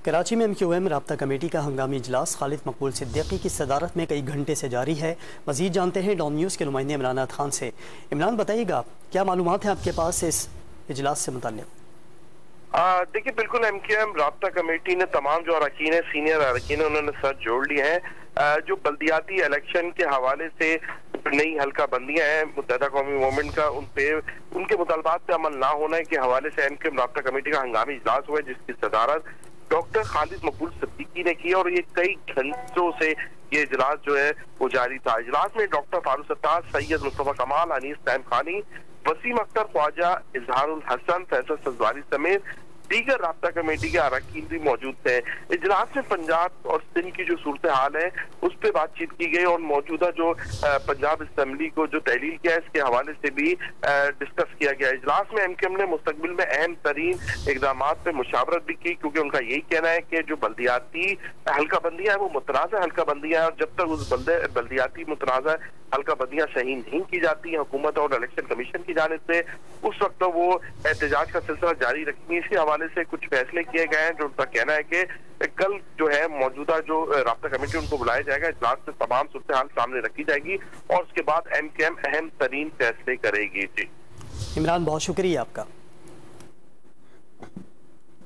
کراچی میں MQM رابطہ committee کا ہنگامی اجلاس خالد مقبول صدیقی کی صدارت میں کئی گھنٹے سے جاری ہے۔ مزید جانتے ہیں ڈان نیوز کے نمائندے عمران خان سے۔ عمران، بتائیے گا کیا معلومات ہیں آپ کے پاس اس اجلاس سے متعلق؟ دیکھیے، بالکل MQM رابطہ کمیٹی نے تمام جو اراکین ہیں، سینئر اراکین ہیں، انہوں نے ساتھ جوڑ لیے ہیں۔ جو بلدیاتی الیکشن کے حوالے سے نئی حلقہ بندیاں ہیں متحدہ قومی موومنٹ کا، ان کے مطالبات پہ عمل نہ ہونے کے حوالے سے MQM رابطہ کمیٹی کا ہنگامی اجلاس ہوا ہے، جس کی صدارت ڈاکٹر خالد مقبول صدیقی نے کی، اور یہ کئی گھنٹوں سے یہ اجلاس جو ہے وہ جاری تھا۔ اجلاس میں ڈاکٹر فاروق ستار، سید مصطفیٰ کمال، انیس طیب خانی، وسیم اختر خواجہ، اظہار الحسن، فیصل سزواری سمیت دیگر رابطہ کمیٹی کے اراکین بھی موجود تھے۔ اجلاس میں پنجاب اور سندھ کی جو صورتحال ہے اس پہ بات چیت کی گئی، اور موجودہ جو پنجاب اسمبلی کو جو تحلیل کیا ہے اس کے حوالے سے بھی ڈسکس کیا گیا۔ اجلاس میں MQM نے مستقبل میں اہم ترین اقدامات پہ مشاورت بھی کی، کیونکہ ان کا یہی کہنا ہے کہ جو بلدیاتی حلقہ بندیاں ہیں وہ متنازع حلقہ بندیاں ہیں، اور جب تک اس بلدیاتی متنازع حلقہ بندیاں صحیح نہیں کی جاتی ہیں حکومت اور الیکشن کمیشن کی جانب سے، اس وقت وہ احتجاج کا سلسلہ جاری رکھیں گے۔ اسی حوالے سے کچھ فیصلے کیے گئے ہیں، جو ان کا کہنا ہے کہ کل جو ہے موجودہ جو رابطہ کمیٹی ان کو بلایا جائے گا، اجلاس سے تمام صورتحال سامنے رکھی جائے گی، اور اس کے بعد MQM اہم ترین فیصلے کرے گی۔ جی عمران، بہت شکریہ آپ کا۔